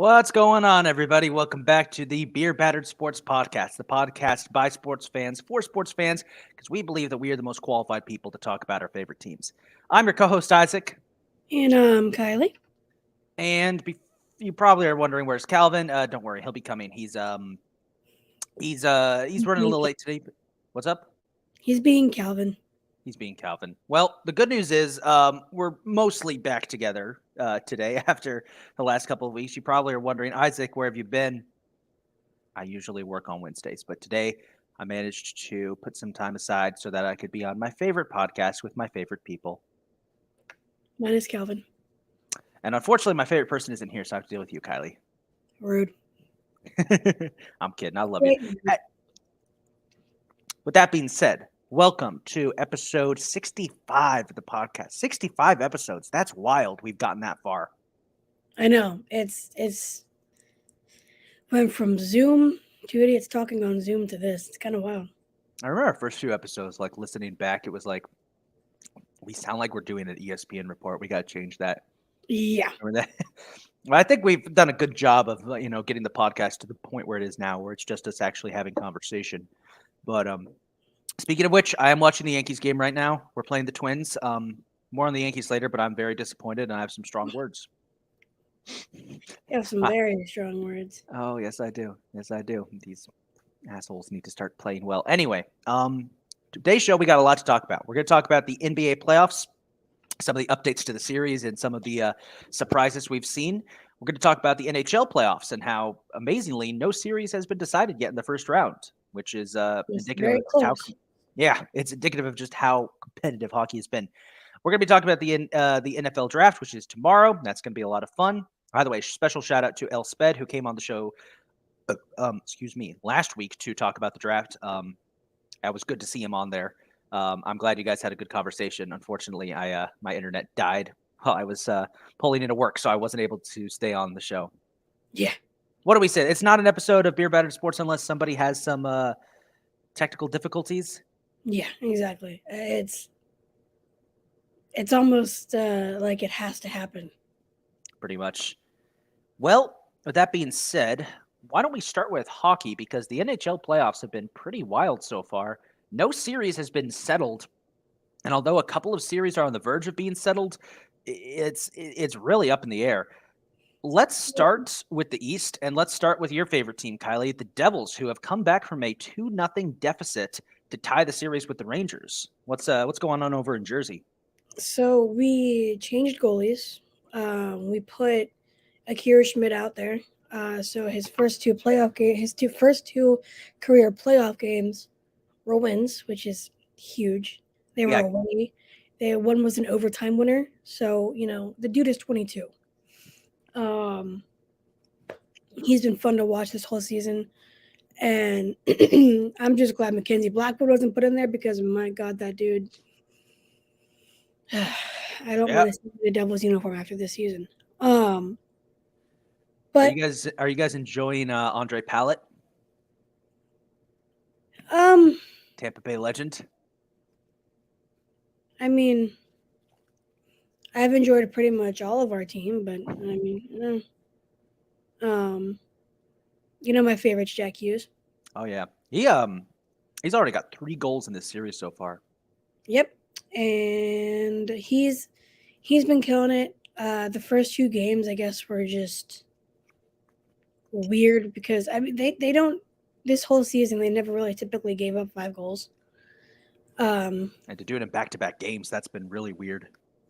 What's going on, everybody? Welcome back to the Beer Battered Sports Podcast, the podcast by sports fans for sports fans, because we believe that we are the most qualified people to talk about our favorite teams. I'm your co-host Isaac, And Kylie. and you probably are wondering where's Calvin. Don't worry, he'll be coming. He's running a little late today. What's up? He's being Calvin. He's being Calvin. Well, the good news is we're mostly back together today after the last couple of weeks. You probably are wondering, Isaac, where have you been? I usually work on Wednesdays, but today I managed to put some time aside so that I could be on my favorite podcast with my favorite people. Mine is Calvin. And unfortunately, my favorite person isn't here, so I have to deal with you, Kylie. Rude. I'm kidding. I love you. With that being said, welcome to episode 65 of the podcast. 65 episodes. That's wild. We've gotten that far. I know. It's went from Zoom to idiots talking on Zoom to this. It's kind of wild. I remember our first few episodes, like listening back, it was like, we sound like we're doing an ESPN report. We got to change that. Yeah. Remember that? Well, I think we've done a good job of, getting the podcast to the point where it is now, where it's just us actually having conversation. But speaking of which, I am watching the Yankees game right now. We're playing the Twins. More on the Yankees later, but I'm very disappointed, and I have some strong words. You have some very strong words. Oh, yes, I do. Yes, I do. These assholes need to start playing well. Anyway, today's show, we got a lot to talk about. We're going to talk about the NBA playoffs, some of the updates to the series, and some of the surprises we've seen. We're going to talk about the NHL playoffs and how, amazingly, no series has been decided yet in the first round, which is indicative of how, it's indicative of just how competitive hockey has been. We're going to be talking about the NFL draft, which is tomorrow. That's going to be a lot of fun. By the way, special shout out to Elspeth, who came on the show, last week to talk about the draft. It was good to see him on there. I'm glad you guys had a good conversation. Unfortunately, my internet died while I was pulling into work, so I wasn't able to stay on the show. Yeah. What do we say? It's not an episode of Beer Battered Sports unless somebody has some technical difficulties. Yeah, exactly. It's almost like it has to happen. Pretty much. Well, with that being said, why don't we start with hockey? Because the NHL playoffs have been pretty wild so far. No series has been settled. And although a couple of series are on the verge of being settled, it's really up in the air. Let's start with the East, and let's start with your favorite team, Kylie, the Devils, who have come back from a 2-0 deficit to tie the series with the Rangers. What's going on over in Jersey? So we changed goalies. We put Akira Schmidt out there. So his first two first two career playoff games were wins, which is huge. They were away. One was an overtime winner. So the dude is 22. He's been fun to watch this whole season, and I'm just glad Mackenzie Blackwood wasn't put in there because my God, that dude. I don't want to see the Devils uniform after this season. But are you guys enjoying Andre Pallet? Tampa Bay legend. I mean, I've enjoyed pretty much all of our team, but I mean, my favorite's Jack Hughes. Oh yeah, he's already got 3 goals in this series so far. Yep, and he's been killing it. The first 2 games, I guess, were just weird because I mean they don't this whole season they never really typically gave up 5 goals. And to do it in back-to-back games, that's been really weird.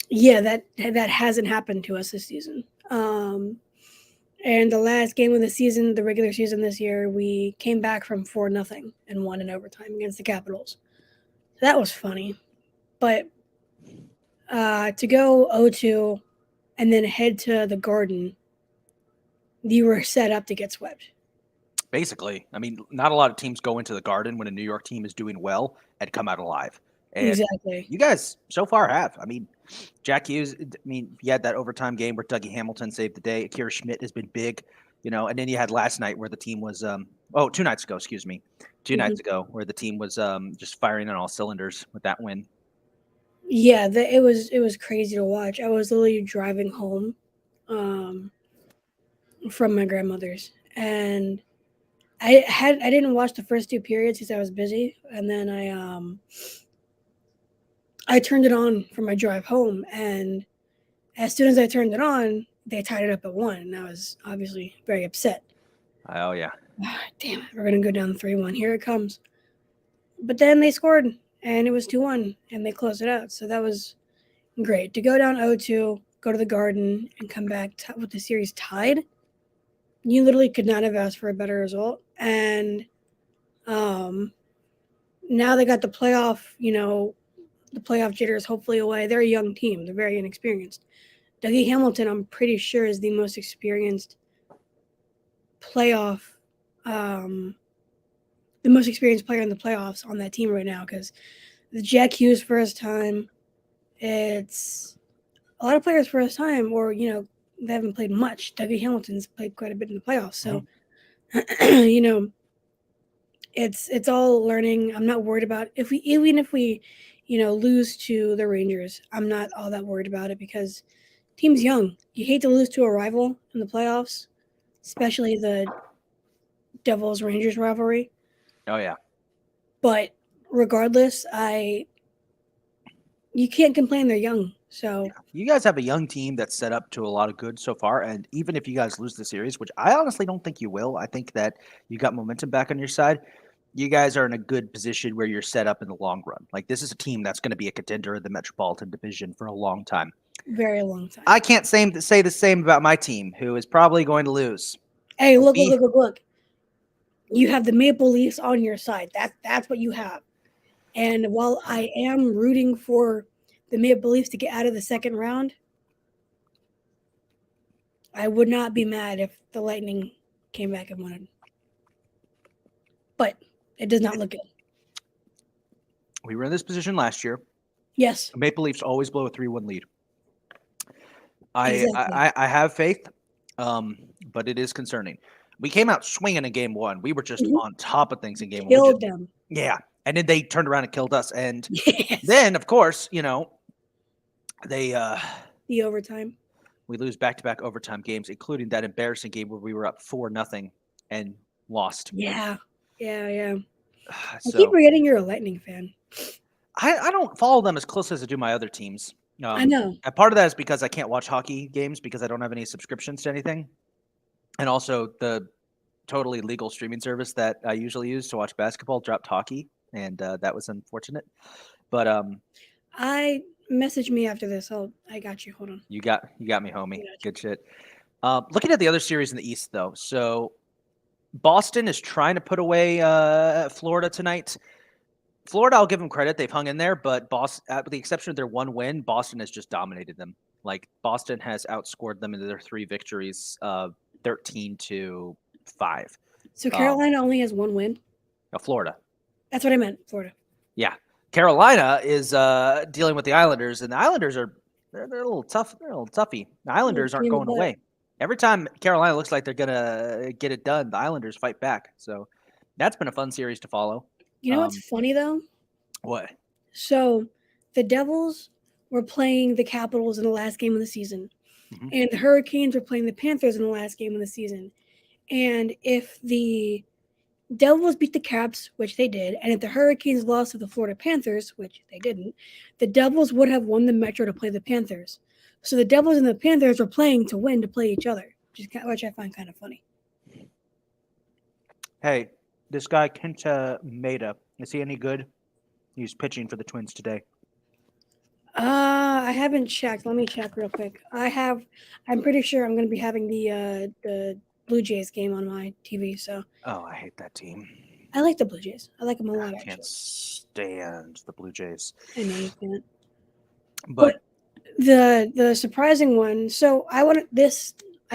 Yeah, that hasn't happened to us this season. And the last game of the season, the regular season this year, we came back from 4-0 and won in overtime against the Capitals. So that was funny. But to go 0-2 and then head to the Garden, you were set up to get swept. Basically. I mean, not a lot of teams go into the Garden when a New York team is doing well and come out alive. And exactly. You guys so far have. I mean, Jack Hughes, you had that overtime game where Dougie Hamilton saved the day. Akira Schmidt has been big, and then you had last night where the team was 2 nights ago, excuse me. 2 nights ago where the team was just firing on all cylinders with that win. Yeah, it was crazy to watch. I was literally driving home from my grandmother's, and I didn't watch the first two periods because I was busy, and then I turned it on for my drive home, and as soon as I turned it on, they tied it up at 1, and I was obviously very upset. Oh yeah. Damn it, we're gonna go down 3-1. Here it comes. But then they scored, and it was 2-1, and they closed it out. So that was great to go down 0-2, go to the Garden, and come back with the series tied. You literally could not have asked for a better result. And now they got the playoff, the playoff jitters hopefully away. They're a young team. They're very inexperienced. Dougie Hamilton, I'm pretty sure, is the most experienced playoff, the most experienced player in the playoffs on that team right now, because the Jack Hughes first time, it's a lot of players first time, or they haven't played much. Dougie Hamilton's played quite a bit in the playoffs, so it's all learning. I'm not worried about even if we lose to the Rangers. I'm not all that worried about it because team's young. You hate to lose to a rival in the playoffs, especially the Devils Rangers rivalry. Oh yeah. But regardless, you can't complain. They're young, so You guys have a young team that's set up to a lot of good so far, and even if you guys lose the series, which I honestly don't think you will, I think that you got momentum back on your side. You guys are in a good position where you're set up in the long run. Like this is a team that's going to be a contender in the Metropolitan Division for a long time. very long time. I can't say the same about my team, who is probably going to lose. Hey, look! You have the Maple Leafs on your side. That's what you have. And while I am rooting for the Maple Leafs to get out of the second round, I would not be mad if the Lightning came back and won it. But it does not look good. We were in this position last year. Yes. The Maple Leafs always blow a 3-1 lead. Exactly. I have faith, but it is concerning. We came out swinging in game 1. We were just on top of things in game 1. Killed them. Yeah. And then they turned around and killed us. And Yes. then, of course, they The overtime. we lose back-to-back overtime games, including that embarrassing game where we were up 4-0 and lost. Yeah. I So keep forgetting you're a Lightning fan. I don't follow them as close as I do my other teams. I know. And part of that is because I can't watch hockey games because I don't have any subscriptions to anything. And also the totally legal streaming service that I usually use to watch basketball dropped hockey, and that was unfortunate. But Message me after this. I got you. Hold on. you got me, homie. Gotcha. Good shit. Looking at the other series in the East, though, so Boston is trying to put away Florida tonight. Florida, I'll give them credit; they've hung in there, but Boston, with the exception of their one win, Boston has just dominated them. Like Boston has outscored them in their 3 victories, 13-5. So Carolina only has 1 win. Florida. That's what I meant. Florida. Yeah, Carolina is dealing with the Islanders, and the Islanders they're a little tough. They're a little toughy. The Islanders aren't going away. Every time Carolina looks like they're gonna get it done, the Islanders fight back. So that's been a fun series to follow. You know what's funny though? What? So the Devils were playing the Capitals in the last game of the season, and the Hurricanes were playing the Panthers in the last game of the season. And if the Devils beat the Caps, which they did, and if the Hurricanes lost to the Florida Panthers, which they didn't, the Devils would have won the Metro to play the Panthers. So the Devils and the Panthers were playing to win to play each other, which I find kind of funny. Hey, this guy Kenta Maeda, is he any good? He's pitching for the Twins today. I haven't checked. Let me check real quick. I'm pretty sure I'm going to be having the Blue Jays game on my TV. So. Oh, I hate that team. I like the Blue Jays. I like them a lot. I can't stand the Blue Jays. I know you can't. But the surprising one. So I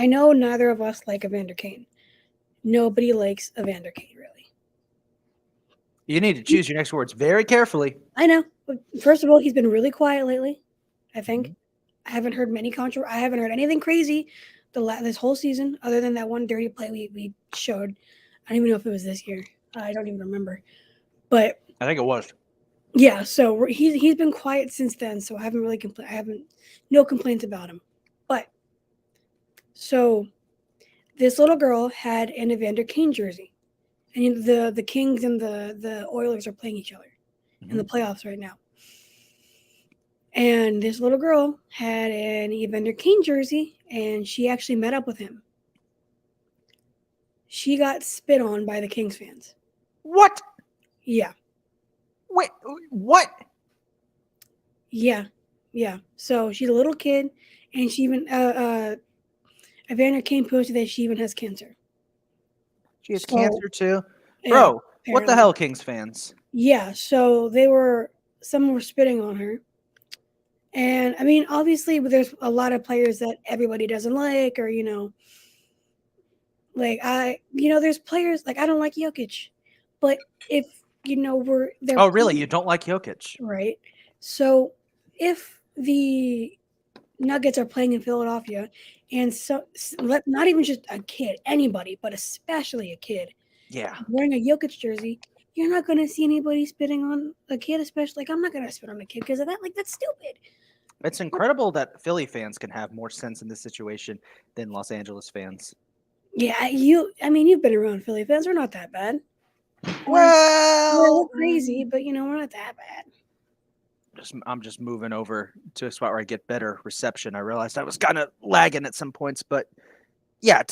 know neither of us like Evander Kane. Nobody likes Evander Kane, really. You need to choose your next words very carefully. I know. But first of all, he's been really quiet lately, I think. I haven't heard I haven't heard anything crazy this whole season, other than that one dirty play we showed. I don't even know if it was this year. I don't even remember. But I think it was. Yeah, so he's been quiet since then, so I haven't really no complaints about him. But so this little girl had an Evander Kane jersey, and the Kings and the Oilers are playing each other in the playoffs right now. And this little girl had an Evander Kane jersey, and she actually met up with him. She got spit on by the Kings fans. What? Yeah. Wait, what? Yeah. So she's a little kid, and she even Evander Kane posted that she even has cancer. She has So, cancer too? yeah, Bro, what the apparently. hell, Kings fans? Yeah, so some were spitting on her. And I mean, obviously, there's a lot of players that everybody doesn't like, or there's players like I don't like Jokic, but if they're Oh, really? You don't like Jokic? right? So if the Nuggets are playing in Philadelphia, and not even just a kid, anybody, but especially a kid, Yeah. wearing a Jokic jersey, you're not going to see anybody spitting on a kid, especially I'm not going to spit on a kid because of that. Like, that's stupid. It's incredible that Philly fans can have more sense in this situation than Los Angeles fans. Yeah, you've been around Philly fans. We're not that bad. Well, we're crazy, but we're not that bad. I'm just moving over to a spot where I get better reception. I realized I was kind of lagging at some points, but yeah,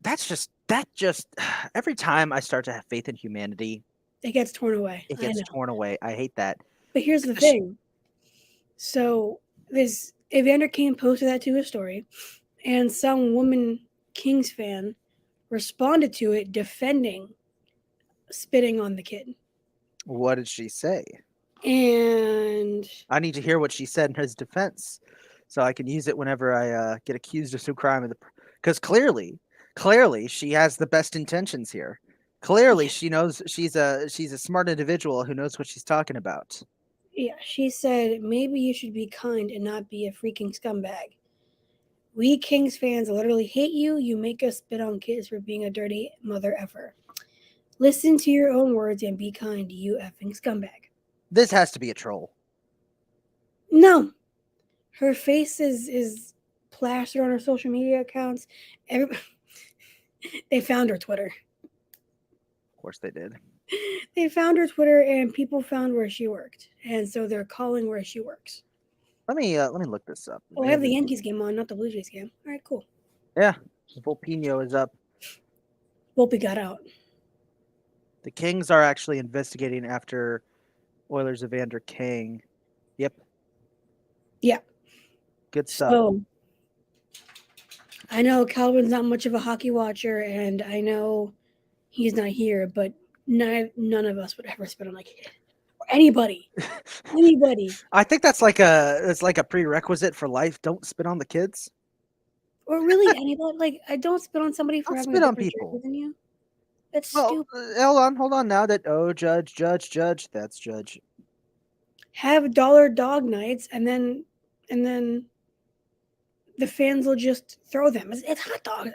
that just every time I start to have faith in humanity, it gets torn away. It gets torn away. I hate that. But here's the thing. So this Evander Kane posted that to his story, and some woman Kings fan responded to it defending spitting on the kid. What did she say? And I need to hear what she said in his defense, so I can use it whenever I get accused of some crime. Because clearly, she has the best intentions here. Clearly, she knows she's a smart individual who knows what she's talking about. Yeah, she said, maybe you should be kind and not be a freaking scumbag. We Kings fans literally hate you. You make us spit on kids for being a dirty mother effer. Listen to your own words and be kind, you effing scumbag. This has to be a troll. No. Her face is plastered on her social media accounts. They found her Twitter. Of course they did. They found her Twitter, and people found where she worked, and so they're calling where she works. Let me look this up. Oh, I have the Yankees game on, not the Blue Jays game. All right, cool. Yeah, Volpino is up. Volpe got out. The Kings are actually investigating after Oilers Evander Kane. Yep. Yeah. Good stuff. So, I know Calvin's not much of a hockey watcher, and I know he's not here, but none of us would ever spit on a kid or anybody. I think that's like a prerequisite for life. Don't spit on the kids. Or really anybody. Like, I don't spit on somebody for having spit a on different people jersey than you. That's Well, stupid. hold on. Now that Judge, that's Judge. Have dollar dog nights, and then the fans will just throw them. It's hot dogs.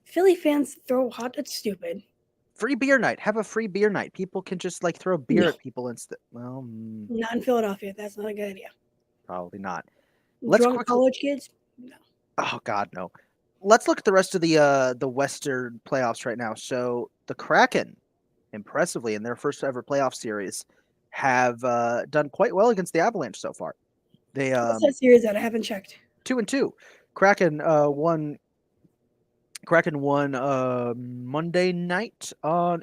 Philly fans throw hot. It's stupid. Free beer night. Have a free beer night. People can just like throw beer at people instead. Well, not in Philadelphia. That's not a good idea. Probably not. Drunk college kids? No. Oh God, no. Let's look at the rest of the Western playoffs right now. So the Kraken, impressively in their first ever playoff series, have done quite well against the Avalanche so far. They What's that series that I haven't checked? 2-2. Kraken won Monday night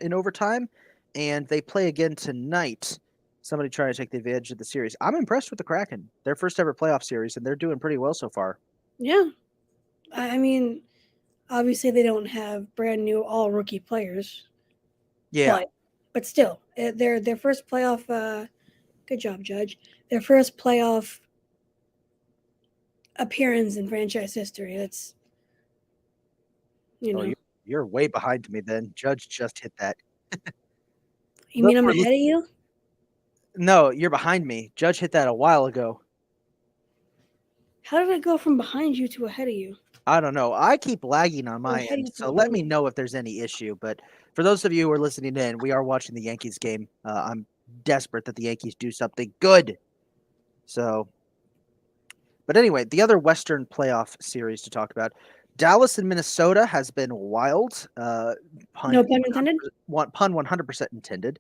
in overtime, and they play again tonight. Somebody trying to take the advantage of the series. I'm impressed with the Kraken. Their first ever playoff series, and they're doing pretty well so far. Yeah. I mean, obviously they don't have brand new all rookie players. Yeah. But still, their first playoff good job, Judge. Their first playoff appearance in franchise history. That's you're way behind me then. Judge just hit that. You mean I'm ahead of you? No, you're behind me. Judge hit that a while ago. How did I go from behind you to ahead of you? I don't know. I keep lagging on my end, so let me know if there's any issue. But for those of you who are listening in, we are watching the Yankees game. I'm desperate that the Yankees do something good. So, But anyway, the other Western playoff series to talk about, Dallas and Minnesota has been wild. Pun No pun intended. pun 100% intended.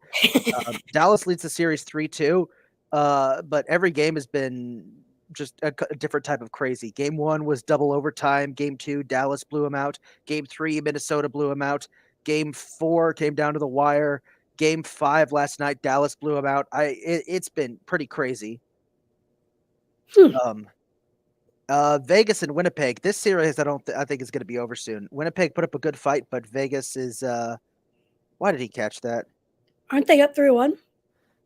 Dallas leads the series 3-2, but every game has been just a different type of crazy. Game 1 was double overtime. Game 2, Dallas blew them out. Game 3, Minnesota blew them out. Game 4 came down to the wire. Game 5 last night, Dallas blew them out. It's been pretty crazy. Hmm. Vegas and Winnipeg. This series, I think is going to be over soon. Winnipeg put up a good fight, but Vegas is. Why did he catch that? Aren't they up 3-1?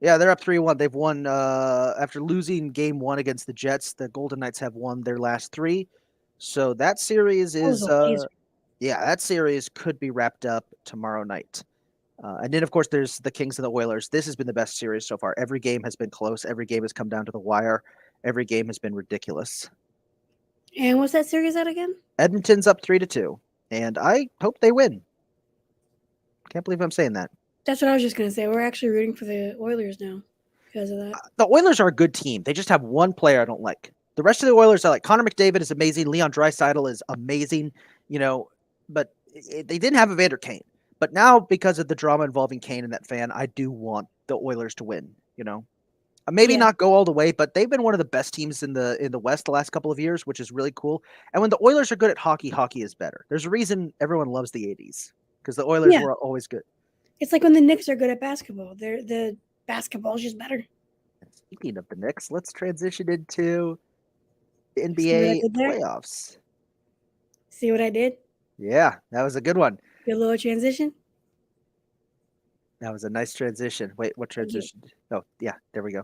Yeah, they're up 3-1. They've won after losing game 1 against the Jets. The Golden Knights have won their last 3. So that series That was is a laser. that series could be wrapped up tomorrow night. And then of course there's the Kings and the Oilers. This has been the best series so far. Every game has been close. Every game has come down to the wire. Every game has been ridiculous. And what's that series at again? Edmonton's up 3-2, and I hope they win. Can't believe I'm saying that. That's what I was just gonna say. We're actually rooting for the Oilers now because of that. The Oilers are a good team. They just have one player I don't like. The rest of the Oilers I like. Connor McDavid is amazing. Leon Draisaitl is amazing. But they didn't have Evander Kane. But now, because of the drama involving Kane and that fan, I do want the Oilers to win. Maybe Yeah. not go all the way, but they've been one of the best teams in the West the last couple of years, which is really cool. And when the Oilers are good at hockey, hockey is better. There's a reason everyone loves the '80s because the Oilers Yeah. were always good. It's like when the Knicks are good at basketball. The basketball's just better. Speaking of the Knicks, let's transition into the See what I NBA did there? playoffs. See what I did? Yeah, that was a good one. Good little transition. That was a nice transition. Wait, what Thank you. transition? Oh, yeah, there we go.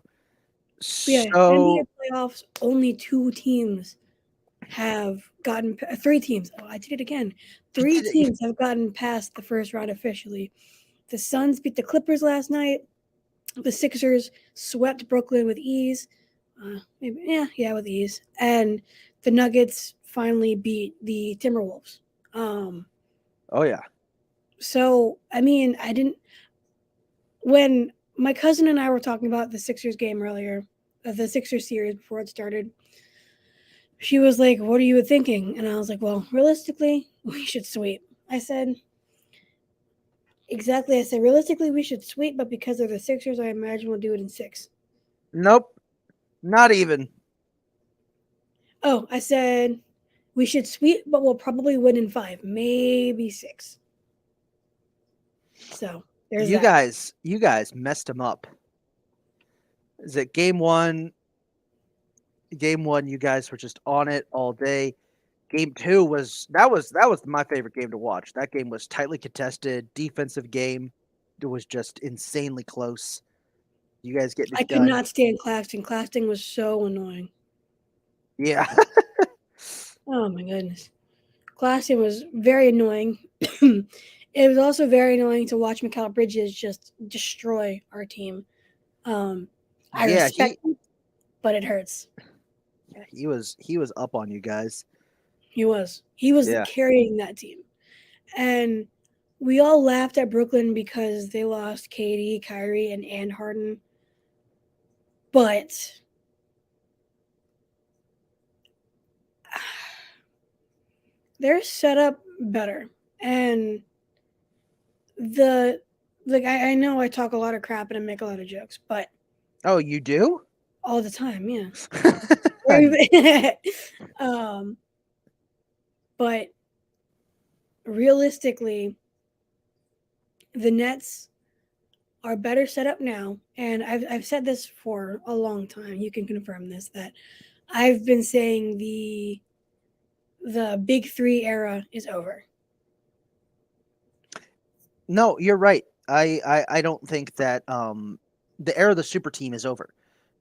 But yeah, So, NBA playoffs. Only 2 teams have gotten 3 teams. Oh, I did it again. 3 did it. teams have gotten past the first round officially. The Suns beat the Clippers last night. The Sixers swept Brooklyn with ease. With ease. And the Nuggets finally beat the Timberwolves. oh yeah, So, I mean, when my cousin and I were talking about the Sixers game earlier, the Sixers series before it started, she was like, "What are you thinking?" And I was like, "Well, realistically, we should sweep." I said, realistically, we should sweep, but because they're the Sixers, I imagine we'll do it in 6. nope, not even. Oh, I said, we should sweep, but we'll probably win in 5, maybe 6. So there's You that. guys messed them up. Is it game 1? Game 1, you guys were just on it all day. Game 2 was my favorite game to watch. That game was tightly contested, defensive game. It was just insanely close. You guys getting I it could done. not stand Claxton. Claxton was so annoying. Yeah. Oh my goodness. Claxton was very annoying. It was also very annoying to watch Mikal Bridges just destroy our team. I Yeah, respect him, but it hurts. he was up on you guys. He was Yeah. carrying that team. And we all laughed at Brooklyn because they lost Katie, Kyrie, and Harden. But they're set up better. And I know I talk a lot of crap and I make a lot of jokes, but Oh, you do? all the time, yeah. But realistically, the Nets are better set up now, and I've said this for a long time. You can confirm this, that I've been saying the Big 3 era is over. No, you're right. I don't think that the era of the super team is over.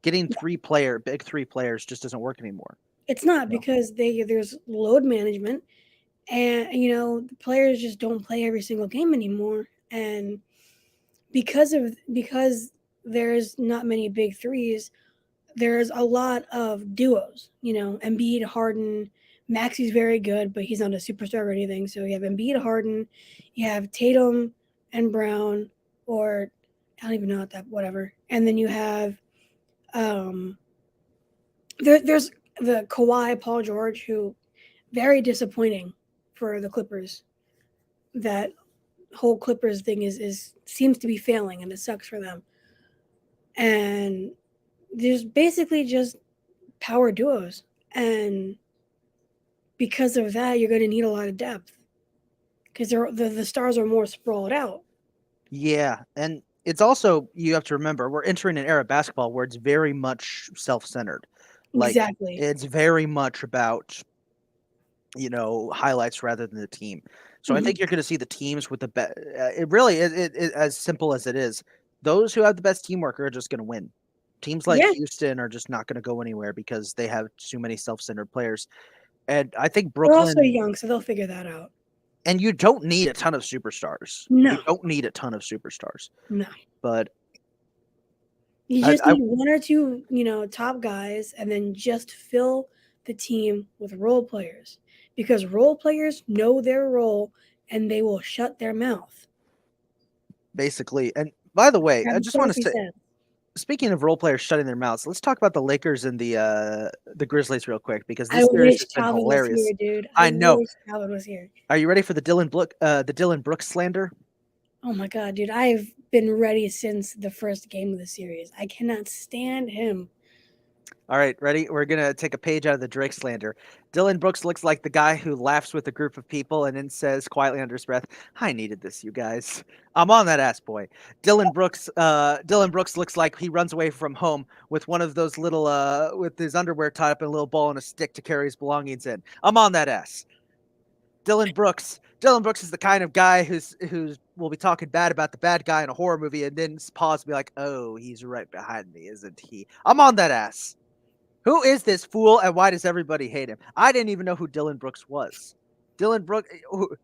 Getting big 3 players just doesn't work anymore. It's not No. because there's load management, and the players just don't play every single game anymore, and because there's not many big 3s, there's a lot of duos. Embiid, Harden, Maxi's very good, but he's not a superstar or anything. So you have Embiid, Harden, you have Tatum and Brown, or I don't even know what that, whatever. And then you have there's the Kawhi, Paul George, who very disappointing for the Clippers. That whole Clippers thing is seems to be failing, and it sucks for them. And there's basically just power duos, and because of that, you're going to need a lot of depth because the stars are more sprawled out. Yeah, and it's also, you have to remember, we're entering an era of basketball where it's very much self-centered. Like, Exactly. it's very much about, highlights rather than the team. So I Mhm. think you're going to see the teams with the best. It really, as simple as it is, those who have the best teamwork are just going to win. Teams like Yeah. Houston are just not going to go anywhere because they have too many self-centered players. And I think They're also Brooklyn, young, so they'll figure that out. and you don't need a ton of superstars. You No, don't need a ton of superstars, no. but You I, just I need one or two, top guys, and then just fill the team with role players because role players know their role and they will shut their mouth. basically. And by the way, Grab I a just want to trophy say, set. speaking of role players shutting their mouths, let's talk about the Lakers and the Grizzlies real quick because I this series wish has been Calvin was hilarious. here, dude. I I know. wish Calvin was here. Are you ready for the Dylan Brooks slander? Oh my god, dude. I've been ready since the first game of the series. I cannot stand him. All right, ready? We're gonna take a page out of the Drake slander. Dylan Brooks looks like the guy who laughs with a group of people and then says quietly under his breath, "I needed this, you guys. I'm on that ass, boy." Dylan Brooks looks like he runs away from home with one of those little with his underwear tied up in a little ball and a stick to carry his belongings in. I'm on that ass. Dylan Brooks. Dylan Brooks is the kind of guy who's will be talking bad about the bad guy in a horror movie and then pause and be like, "Oh, he's right behind me, isn't he?" I'm on that ass. Who is this fool and why does everybody hate him? I didn't even know who Dylan Brooks was. Dylan Brooks, who,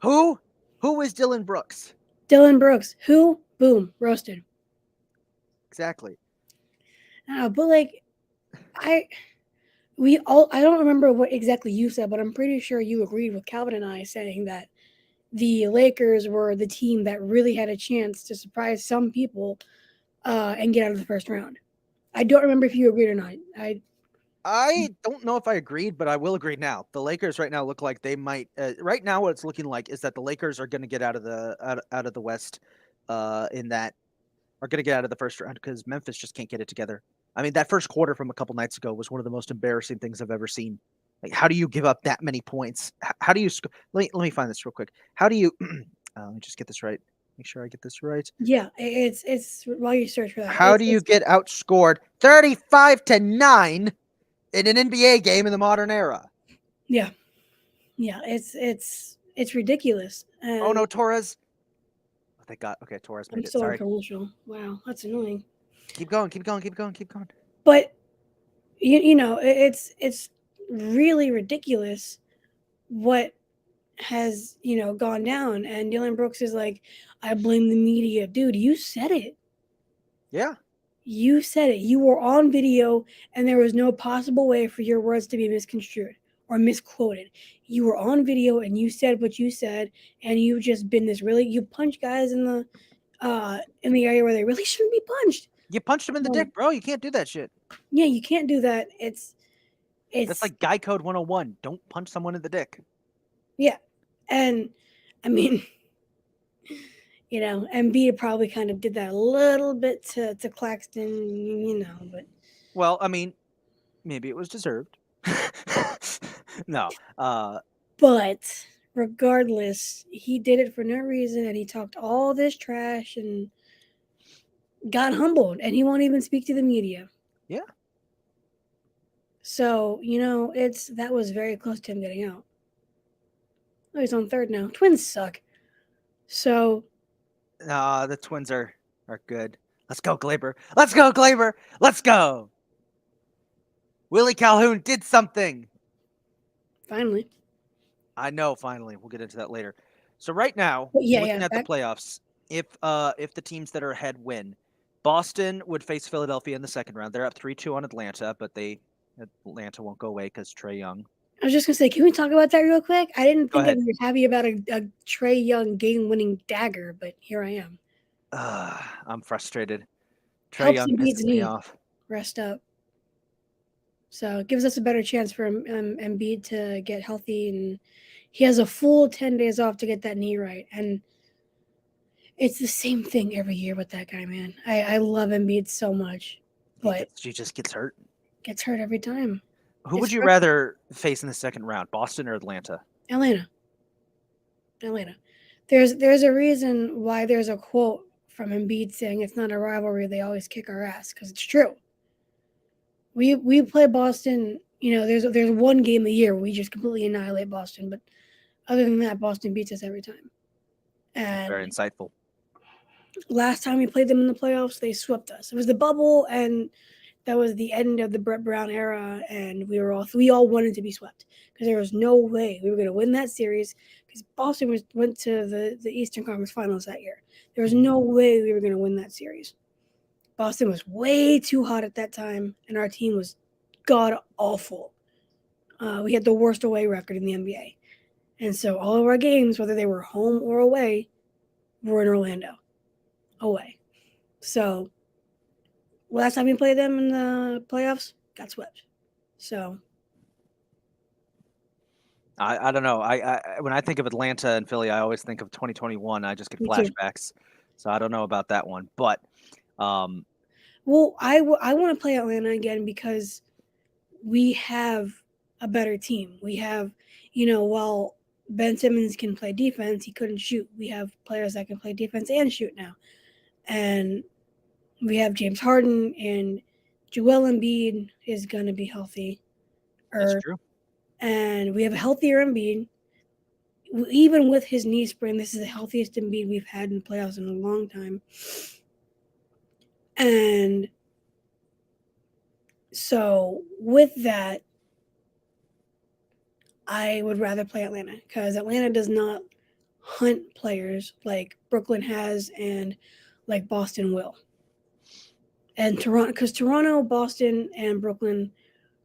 who, who is Dylan Brooks? Dylan Brooks, who? Boom, roasted. Exactly. But like, I I don't remember what exactly you said, but I'm pretty sure you agreed with Calvin and I saying that the Lakers were the team that really had a chance to surprise some people and get out of the first round. I don't remember if you agreed or not. I don't know if I agreed, but I will agree now. The Lakers right now look like they might. Right now, what it's looking like is that the Lakers are going to get out of out of the West. In that are going to get out of the first round because Memphis just can't get it together. I mean, that first quarter from a couple nights ago was one of the most embarrassing things I've ever seen. Like, how do you give up that many points? How do you? Let me find this real quick. How do you? Let me just get this right. Make sure I get this right. Yeah, it's while you search for that, How do you get outscored 35-9 in an NBA game in the modern era? yeah, yeah, it's ridiculous. Oh And no, Torres. Oh, thank God. Okay, Torres I'm made it. still on Sorry. commercial. Wow, that's annoying. Keep going. Keep going. Keep going. Keep going. But it's really ridiculous what has gone down. And Dylan Brooks is like, I blame the media, dude. You said it. Yeah. You said it. You were on video, and there was no possible way for your words to be misconstrued or misquoted. You were on video, and you said what you said, and you've just been this really. You punch guys in the area where they really shouldn't be punched. You punched him in the dick, bro. You can't do that shit. Yeah, you can't do that. It's That's like Guy Code 101. Don't punch someone in the dick. yeah, and I mean, Embiid probably kind of did that a little bit to Claxton, but Well, I mean, maybe it was deserved. No. but regardless, he did it for no reason, and he talked all this trash and got humbled, and he won't even speak to the media. Yeah. So that was very close to him getting out. Oh, he's on third now. Twins suck. So The Twins are good. Let's go, Glaber. Let's go, Glaber. Let's go. Willie Calhoun did something. finally, I know. Finally, we'll get into that later. So right now, yeah, looking at back, the playoffs, if the teams that are ahead win, Boston would face Philadelphia in the second round. They're up 3-2 on Atlanta, but Atlanta won't go away because Trae Young. I was just gonna say, can we talk about that real quick? I didn't Go think ahead. I was happy about a Trae Young game-winning dagger, but here I am. I'm frustrated. Trae Helps Young Embiid's pisses me knee off. rest up. So it gives us a better chance for Embiid to get healthy, and he has a full 10 days off to get that knee right. And it's the same thing every year with that guy, man. I love Embiid so much, but He just gets hurt. gets hurt every time. Who It's would you frustrating. rather face in the second round, Boston or Atlanta? Atlanta. There's a reason why there's a quote from Embiid saying it's not a rivalry. They always kick our ass, because it's true. We play Boston. There's one game a year we just completely annihilate Boston, but other than that, Boston beats us every time. Very And insightful. last time we played them in the playoffs, they swept us. It was the bubble, and that was the end of the Brett Brown era, and we all wanted to be swept because there was no way we were going to win that series, because Boston went to the Eastern Conference Finals that year. There was no way we were going to win that series. Boston was way too hot at that time, and our team was god awful. We had the worst away record in the NBA, and so all of our games, whether they were home or away, were in Orlando, away. So last time we played them in the playoffs, got swept. So I don't know. I when I think of Atlanta and Philly, I always think of 2021. I just get me too. flashbacks. So I don't know about that one, but Well, I want to play Atlanta again because we have a better team. We have, while Ben Simmons can play defense, he couldn't shoot. We have players that can play defense and shoot now. And we have James Harden, and Joel Embiid is going to be healthy. that's true. And we have a healthier Embiid. Even with his knee sprain, this is the healthiest Embiid we've had in the playoffs in a long time. And so with that, I would rather play Atlanta, because Atlanta does not hunt players like Brooklyn has and like Boston will. And Toronto, Boston, and Brooklyn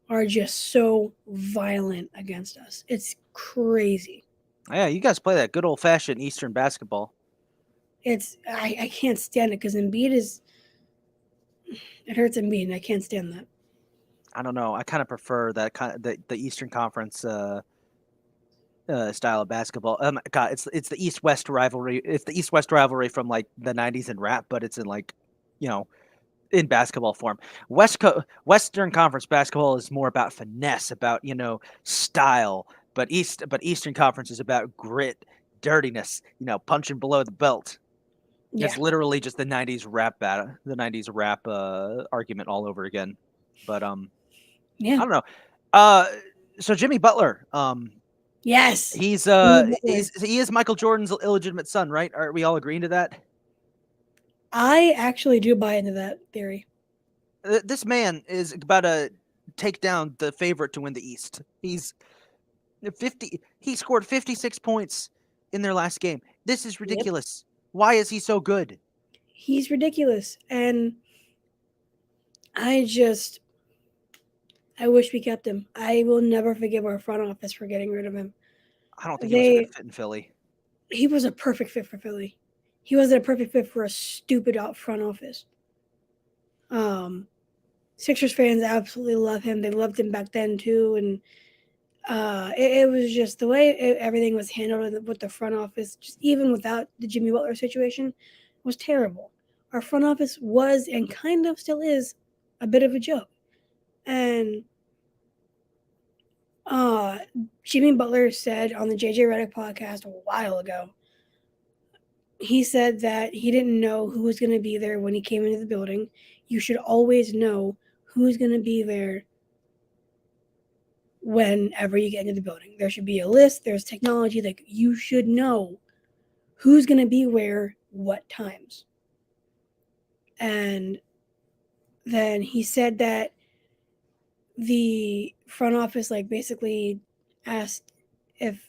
are just so violent against us. It's crazy. Yeah, you guys play that good old fashioned Eastern basketball. I can't stand it, because Embiid it hurts Embiid, and I can't stand that. I don't know. I kind of prefer that the Eastern Conference style of basketball. God, it's the East West rivalry. It's the East West rivalry from like the '90s in rap, but it's in like, in basketball form. Western Conference basketball is more about finesse, about style, but Eastern Conference is about grit, dirtiness, punching below the belt. Yeah. It's literally just the '90s rap battle, the '90s rap argument all over again. But Yeah. I don't know. So Jimmy Butler, Yes. he is Michael Jordan's illegitimate son, right? Are we all agreeing to that? I actually do buy into that theory. This man is about to take down the favorite to win the East. He's 50. He scored 56 points in their last game. This is ridiculous. Yep. Why is he so good? He's ridiculous, and I wish we kept him. I will never forgive our front office for getting rid of him. I don't think he was a good fit in Philly. He was a perfect fit for Philly. He wasn't a perfect fit for a stupid front office. Sixers fans absolutely love him. They loved him back then too, and it was just the way everything was handled with the front office, just even without the Jimmy Butler situation, was terrible. Our front office was, and kind of still is, a bit of a joke. And Jimmy Butler said on the JJ Redick podcast a while ago, he said that he didn't know who was going to be there when he came into the building. You should always know who's going to be there whenever you get into the building. There should be a list. There's technology that you should know who's going to be where, what times. And then he said that the front office basically asked if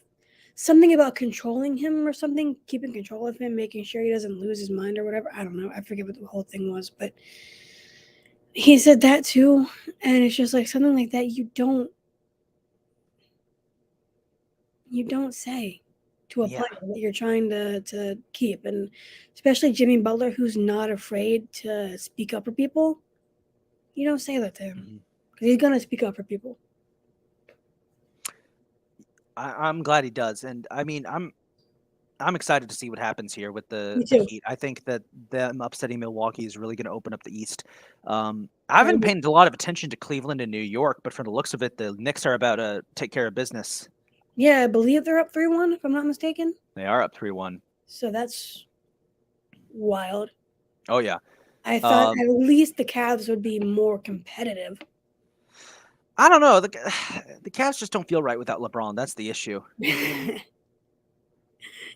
something about controlling him or something, keeping control of him, making sure he doesn't lose his mind or whatever. I don't know. I forget what the whole thing was, but he said that too. And it's just something like that you don't say to a player that you're trying to keep. And especially Jimmy Butler, who's not afraid to speak up for people. You don't say that to him, because he's gonna speak up for people. I'm glad he does, and I mean, I'm excited to see what happens here with Me the too. Heat. I think that them upsetting Milwaukee is really going to open up the East. I haven't paid a lot of attention to Cleveland and New York, but from the looks of it, the Knicks are about to take care of business. Yeah, I believe they're up 3-1, if I'm not mistaken. They are up 3-1. So that's wild. Oh yeah. I thought at least the Cavs would be more competitive. I don't know. The Cavs just don't feel right without LeBron. That's the issue.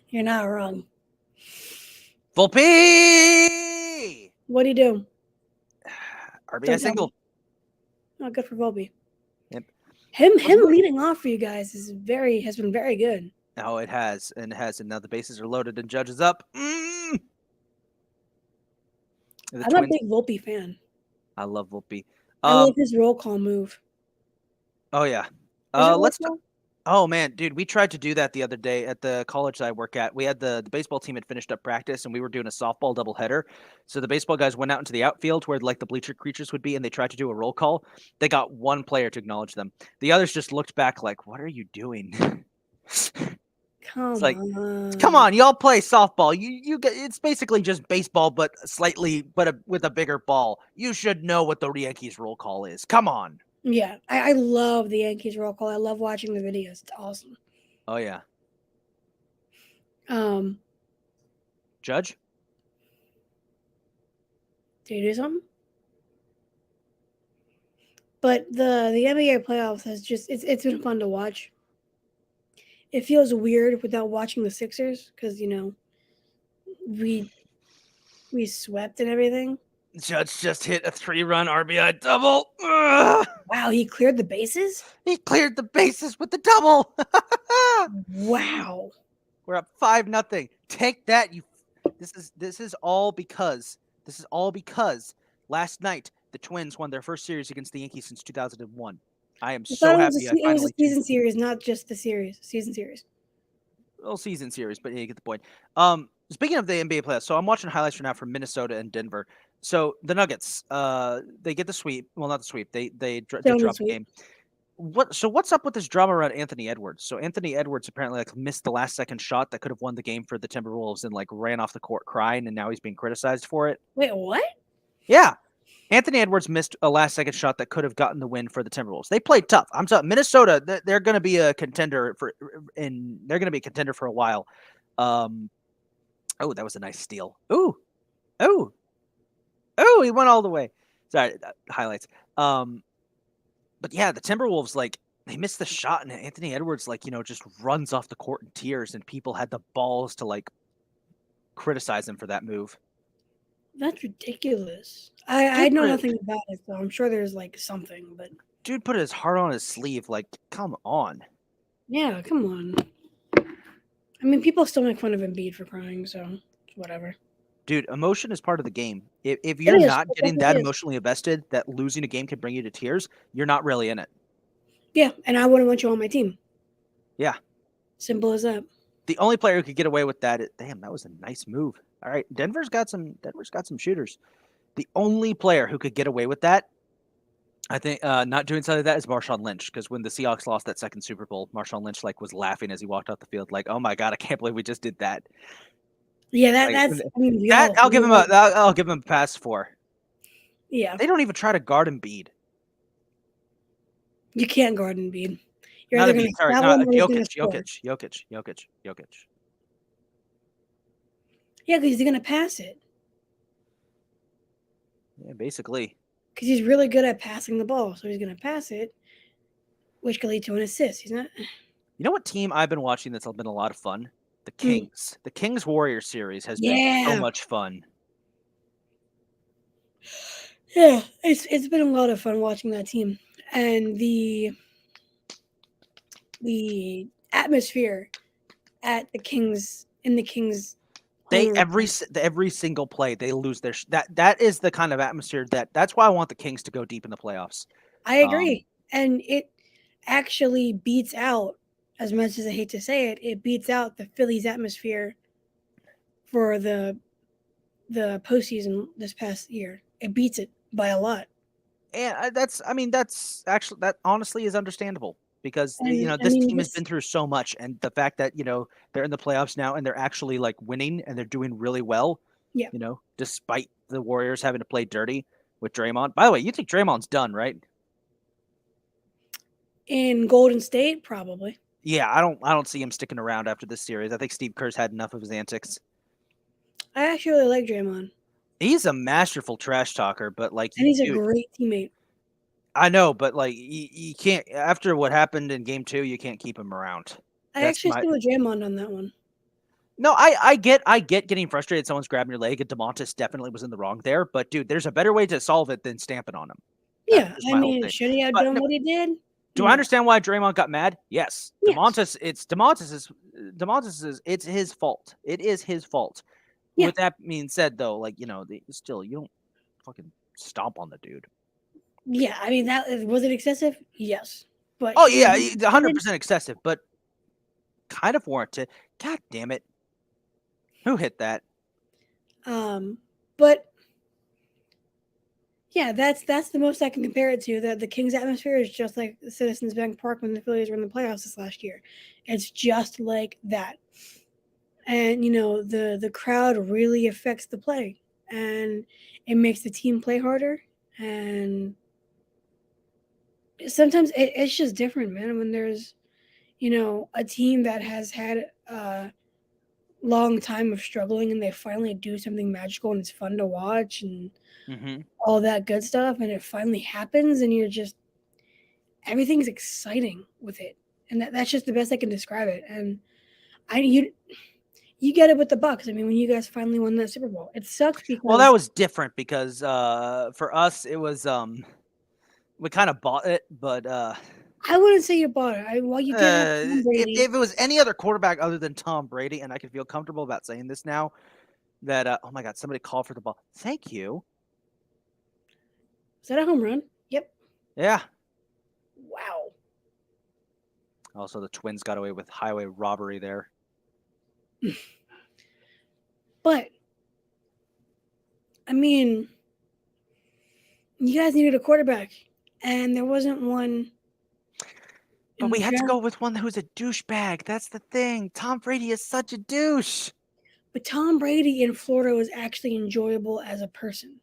You're not wrong. Volpe! What do you do? RBI single. Oh, good for Volpe. Yep. Him leading off for you guys has been very good. Oh, it has, and now the bases are loaded and Judge is up. I'm a big Volpe fan. I love Volpe. I love his roll call move. Oh yeah. Oh man, dude, we tried to do that the other day at the college that I work at. We had the baseball team had finished up practice and we were doing a softball doubleheader. So the baseball guys went out into the outfield where like the bleacher creatures would be and they tried to do a roll call. They got one player to acknowledge them. The others just looked back like, "What are you doing?" Come on, y'all play softball. You get, it's basically just baseball but with a bigger ball. You should know what the Yankees roll call is. Come on. Yeah, I love the Yankees roll call. I love watching the videos. It's awesome. Oh yeah. Judge? Did you do something? But the NBA playoffs has just it's been fun to watch. It feels weird without watching the Sixers because we swept and everything. Judge just hit a 3-run RBI double. Ugh. Wow, he cleared the bases? He cleared the bases with the double. Wow. We're up 5-0. Take that, you. This is all because last night the Twins won their first series against the Yankees since 2001. I am so happy. It was a season series, not just the series. Season series. Well, season series, but yeah, you get the point. Speaking of the NBA playoffs, so I'm watching highlights right now from Minnesota and Denver. So the Nuggets, they get the sweep. Well, not the sweep. They drop the game. What's up with this drama around Anthony Edwards? So Anthony Edwards apparently missed the last second shot that could have won the game for the Timberwolves and ran off the court crying, and now he's being criticized for it. Wait, what? Yeah. Anthony Edwards missed a last second shot that could have gotten the win for the Timberwolves. They played tough. I'm telling Minnesota, they're going to be a contender for a while. Oh, that was a nice steal. Oh, he went all the way. Sorry, highlights. But yeah, the Timberwolves, they missed the shot, and Anthony Edwards, just runs off the court in tears, and people had the balls to, criticize him for that move. That's ridiculous. I know nothing about it, so I'm sure there's, something, but... Dude put his heart on his sleeve, come on. Yeah, come on. I mean, people still make fun of Embiid for crying, so whatever. Dude, emotion is part of the game. If you're not getting that emotionally invested, that losing a game can bring you to tears, you're not really in it. Yeah, and I wouldn't want you on my team. Yeah. Simple as that. The only player who could get away with that, damn, that was a nice move. All right, Denver's got some shooters. The only player who could get away with that, I think, not doing something like that is Marshawn Lynch, because when the Seahawks lost that second Super Bowl, Marshawn Lynch was laughing as he walked off the field, oh my god, I can't believe we just did that. Yeah, that's I'll give him a pass for. Yeah, they don't even try to guard Embiid. You can't guard Embiid. You're not Embiid. Sorry, Jokic. Yeah, because he's gonna pass it. Yeah, basically. Because he's really good at passing the ball, so he's gonna pass it, which could lead to an assist. He's not. You know what team I've been watching that's been a lot of fun? The Kings. The Kings Warriors series has been so much fun. Yeah, it's been a lot of fun watching that team, and the atmosphere at the Kings every single play they lose their that is the kind of atmosphere that's why I want the Kings to go deep in the playoffs. I agree, and it actually beats out, as much as I hate to say it, it beats out the Phillies atmosphere for the postseason this past year. It beats it by a lot. And that's actually that honestly is understandable because And I this mean, team has this been through so much, and the fact that they're in the playoffs now and they're actually like winning and they're doing really well. Yeah. Despite the Warriors having to play dirty with Draymond. By the way, you think Draymond's done, right? in Golden State, probably. Yeah, I don't see him sticking around after this series. I think Steve Kerr's had enough of his antics. I actually really like Draymond, He's a masterful trash talker, but like and he's a dude, great teammate. I know, but like you can't after what happened in game 2, you can't keep him around. I That's actually my still with Draymond on that one. No, I get getting frustrated someone's grabbing your leg, and DeMontis definitely was in the wrong there, but dude, there's a better way to solve it than stamping on him. That's Yeah, just I my whole mean, thing. should he have But done no, what he did? do I No. understand why Draymond got mad? Yes. Yes. DeMontis is it's his fault. It is his fault. Yeah. With that being said though, like, still you don't fucking stomp on the dude. Yeah, I mean that was it excessive? Yes, but Oh he yeah, was 100% excessive, but kind of warranted. God damn it. Who hit that? But yeah, that's the most I can compare it to. That the Kings atmosphere is just like the Citizens Bank Park when the Phillies were in the playoffs this last year. It's just like that. And the crowd really affects the play, and it makes the team play harder. And sometimes it's just different, man. When there's a team that has had a long time of struggling and they finally do something magical and it's fun to watch and Mm-hmm. all that good stuff, and it finally happens, and everything's exciting with it, and that's just the best I can describe it. And you get it with the Bucks. I mean, when you guys finally won that Super Bowl, it sucks Well, that because was different because for us it was we kind of bought it, but I wouldn't say you bought it. While you did have Tom Brady, if it was any other quarterback other than Tom Brady, and I can feel comfortable about saying this now, that oh my god, somebody called for the ball. Thank you. is that a home run? Yep. Yeah. Wow. Also, the Twins got away with highway robbery there. But I mean, you guys needed a quarterback, and there wasn't one. But we had to go with one who's a douchebag. That's the thing. Tom Brady is such a douche. But Tom Brady in Florida was actually enjoyable as a person.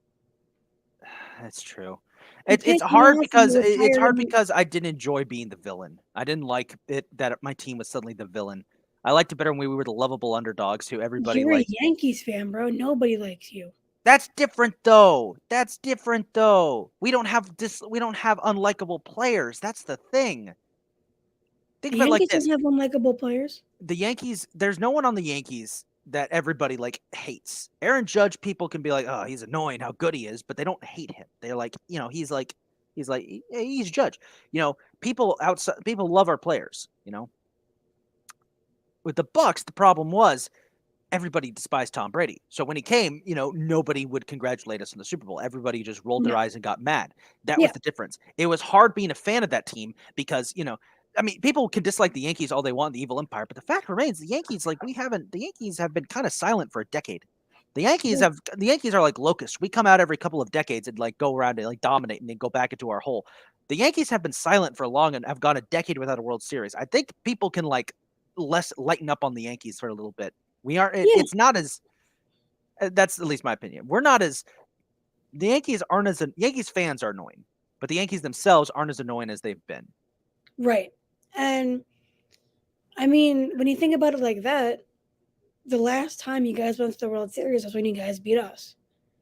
That's true. You It's pissed me hard off and because you it's retired hard him. because I didn't enjoy being the villain. I didn't like it that my team was suddenly the villain. I liked it better when we were the lovable underdogs who everybody You're a liked. Yankees fan, bro. Nobody likes you. That's different though. That's different though. We don't have unlikable players. That's the thing. Think The of it like Yankees this. don't have unlikable players. The Yankees, there's no one on the Yankees that everybody like hates. Aaron Judge, people can be like, "Oh, he's annoying how good he is," but they don't hate him. They're like, he's Judge. People love our players, With the Bucks, the problem was everybody despised Tom Brady. So when he came, nobody would congratulate us in the Super Bowl. Everybody just rolled their eyes and got mad. That was Yeah. the difference. It was hard being a fan of that team because, people can dislike the Yankees all they want, the evil empire, but the fact remains the Yankees have been kind of silent for a decade. The Yankees are like locusts. We come out every couple of decades and like go around and like dominate and then go back into our hole. The Yankees have been silent for long and have gone a decade without a World Series. I think people can like less lighten up on the Yankees for a little bit. We aren't. It's not as. That's at least my opinion. We're not as. The Yankees aren't as. Yankees fans are annoying, but the Yankees themselves aren't as annoying as they've been. Right. And I mean, when you think about it like that, the last time you guys went to the World Series was when you guys beat us.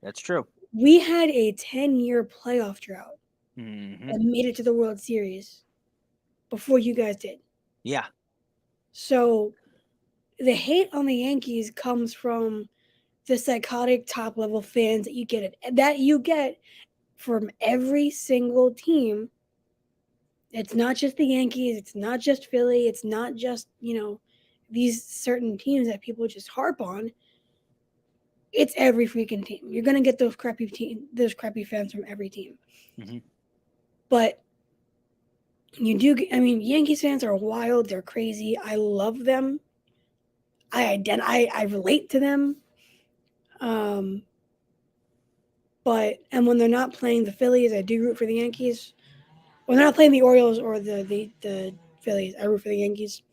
That's true. We had a 10-year playoff drought Mm-hmm. and made it to the World Series before you guys did. Yeah. So the hate on the Yankees comes from the psychotic top level fans that you get from every single team. It's not just the Yankees, it's not just Philly, it's not just, these certain teams that people just harp on. It's every freaking team. You're gonna get those crappy fans from every team. Mm-hmm. But Yankees fans are wild, they're crazy. I love them. I relate to them. and when they're not playing the Phillies, I do root for the Yankees. When they're not playing the Orioles or the Phillies, I root for the Yankees.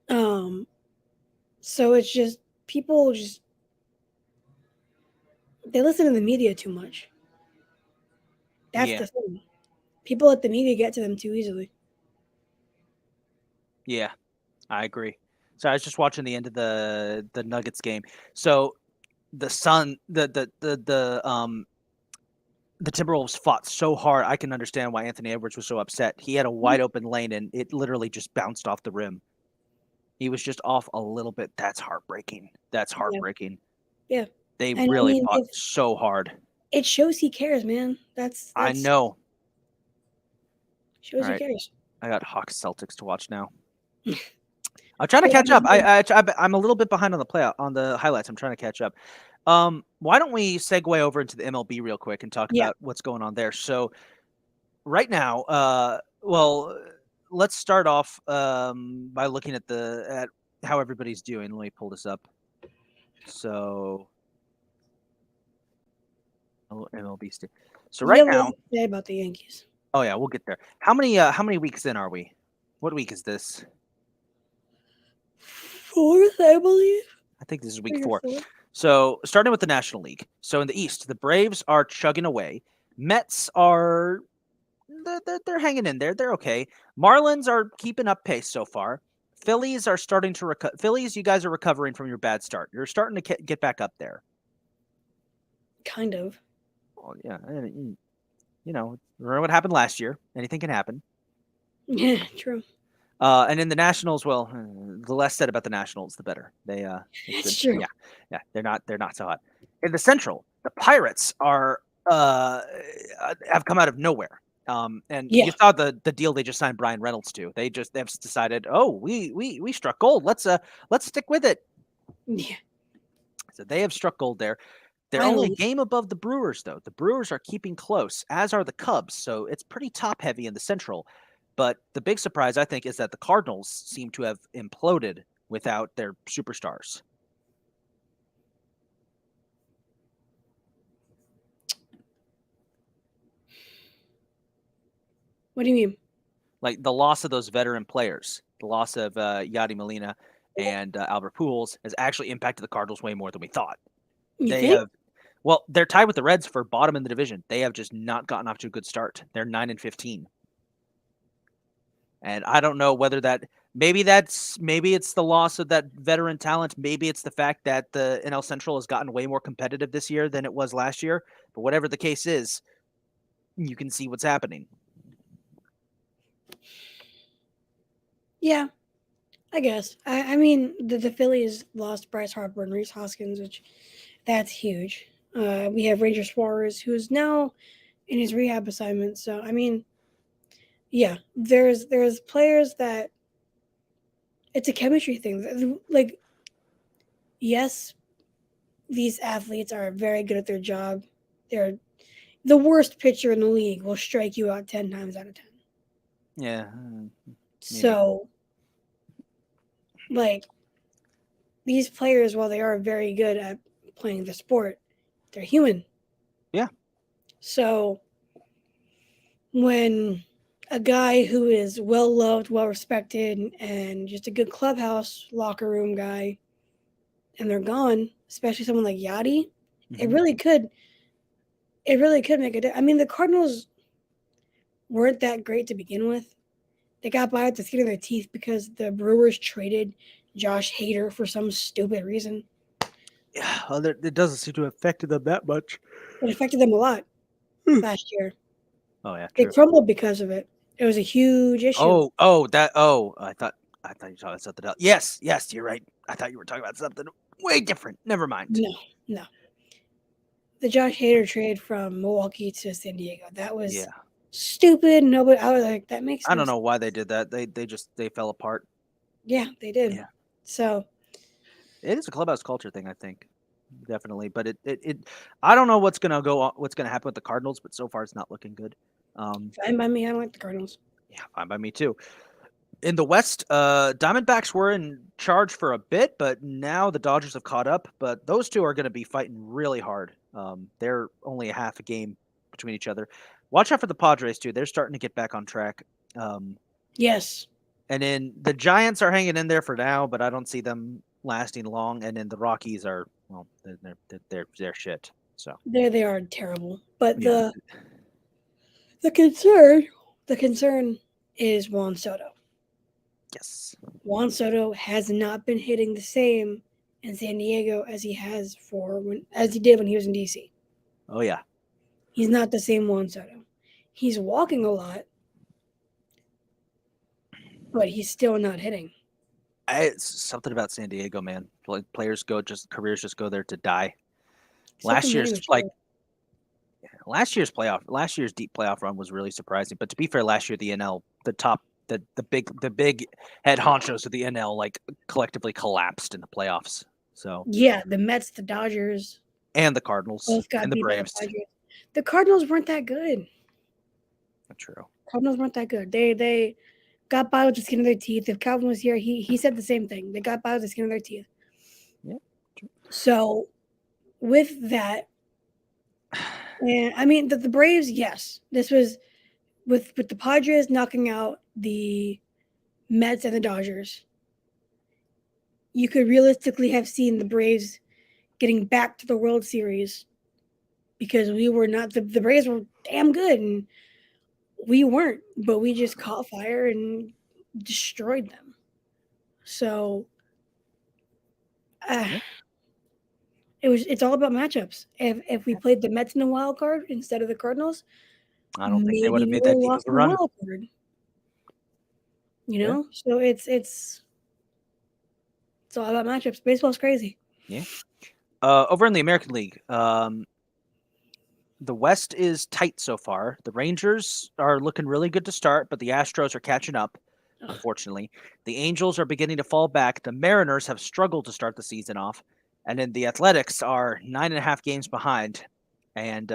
So it's just people just they listen to the media too much. That's Yeah. the thing. People let the media get to them too easily. Yeah, I agree. So I was just watching the end of the Nuggets game. So the Sun, the Timberwolves fought so hard. I can understand why Anthony Edwards was so upset. He had a wide open lane and it literally just bounced off the rim. He was just off a little bit. That's heartbreaking. That's Yeah, heartbreaking. yeah. They And I really mean, fought so hard. it shows he cares, man. I That's know. All shows he right, cares. I got Hawks Celtics to watch now. I'm trying to Yeah, catch up. I'm a little bit behind on the highlights. I'm trying to catch up. Why don't we segue over into the MLB real quick and talk yeah. about what's going on there? So right now, well, let's start off by looking at how everybody's doing. Let me pull this up. So MLB. So You right have a lot now, to say about the Yankees. oh yeah, we'll get there. How many weeks in are we? What week is this? Fourth, I believe. I think this is week 3 or 4. 4. So starting with the National League. So in the East, the Braves are chugging away. Mets are they're hanging in there. They're okay. Marlins are keeping up pace so far. Phillies are starting to recover. Phillies, you guys are recovering from your bad start. You're starting to get back up there. Kind of. Well, yeah, remember what happened last year. Anything can happen. Yeah, true. And in the Nationals, well, the less said about the Nationals, the better. It's true. Yeah, they're not so hot. In the Central, the Pirates are have come out of nowhere. And Yeah. you saw the deal they just signed Brian Reynolds to. They've decided, oh, we struck gold. Let's stick with it. Yeah. So they have struck gold there. They're only a Finally. game above the Brewers, though. The Brewers are keeping close, as are the Cubs. So it's pretty top heavy in the Central. But the big surprise, I think, is that the Cardinals seem to have imploded without their superstars. What do you mean? Like the loss of those veteran players, the loss of Yadi Molina and Albert Pujols has actually impacted the Cardinals way more than we thought. You They think? have, well, they're tied with the Reds for bottom in the division. They have just not gotten off to a good start. They're 9-15. And I don't know whether maybe it's the loss of that veteran talent. Maybe it's the fact that the NL Central has gotten way more competitive this year than it was last year. But whatever the case is, you can see what's happening. Yeah, I guess. I mean, the Phillies lost Bryce Harper and Reese Hoskins, which that's huge. We have Ranger Suarez, who is now in his rehab assignment. So I mean, yeah, there's players that it's a chemistry thing. Like, yes, these athletes are very good at their job. They're the worst pitcher in the league will strike you out 10 times out of 10. Yeah. So, like, these players, while they are very good at playing the sport, they're human. Yeah. So, when a guy who is well loved, well respected, and just a good clubhouse locker room guy, and they're gone, especially someone like Yachty, it really could. It really could make a difference. I mean, the Cardinals weren't that great to begin with. They got by with the skin of their teeth because the Brewers traded Josh Hader for some stupid reason. Yeah, well, it doesn't seem to have affected them that much. It affected them a lot last year. Oh yeah, They true. crumbled because of it. It was a huge issue. I thought you were talking about something else. Yes, you're right. I thought you were talking about something way different. Never mind. No. The Josh Hader trade from Milwaukee to San Diego. That was Yeah. stupid. Nobody. I was like, that makes. I don't know why they did that. They fell apart. Yeah, they did. Yeah. So It is a clubhouse culture thing, I think. Definitely, but it I don't know what's gonna happen with the Cardinals, but so far it's not looking good. fine by me. I don't like the Cardinals. Yeah, fine by me too. In the West, Diamondbacks were in charge for a bit, but now the Dodgers have caught up. But those two are going to be fighting really hard. They're only a half a game between each other. Watch out for the Padres too. They're starting to get back on track. Yes. And then the Giants are hanging in there for now, but I don't see them lasting long. And then the Rockies are, well, they're shit. So They are terrible. But yeah, the concern is Juan Soto. yes, Juan Soto has not been hitting the same in San Diego as he did when he was in DC. oh yeah. He's not the same Juan Soto. He's walking a lot, but he's still not hitting. It's something about San Diego, man. Careers just go there to die. Something Last year's management. last year's deep playoff run was really surprising. But to be fair, last year the NL, the big head honchos of the NL like collectively collapsed in the playoffs. So Yeah, the Mets, the Dodgers, and the Cardinals both got and the beat by the Braves. Padres. The Cardinals weren't that good. That's true. Cardinals weren't that good. They got by with the skin of their teeth. If Calvin was here, he said the same thing. They got by with the skin of their teeth. Yeah, true. So with that, and I mean the Braves, yes, this was with the Padres knocking out the Mets and the Dodgers. You could realistically have seen the Braves getting back to the World Series because we were not the Braves were damn good and we weren't, but we just caught fire and destroyed them. So it's all about matchups. If we played the Mets in the wild card instead of the Cardinals, I don't think they would have maybe made that we deep lost of a the run. wild card. You Yeah. know, so it's all about matchups. Baseball's crazy. Yeah. Over in the American League, the West is tight so far. The Rangers are looking really good to start, but the Astros are catching up, unfortunately. The Angels are beginning to fall back. The Mariners have struggled to start the season off. And then the Athletics are 9.5 games behind. And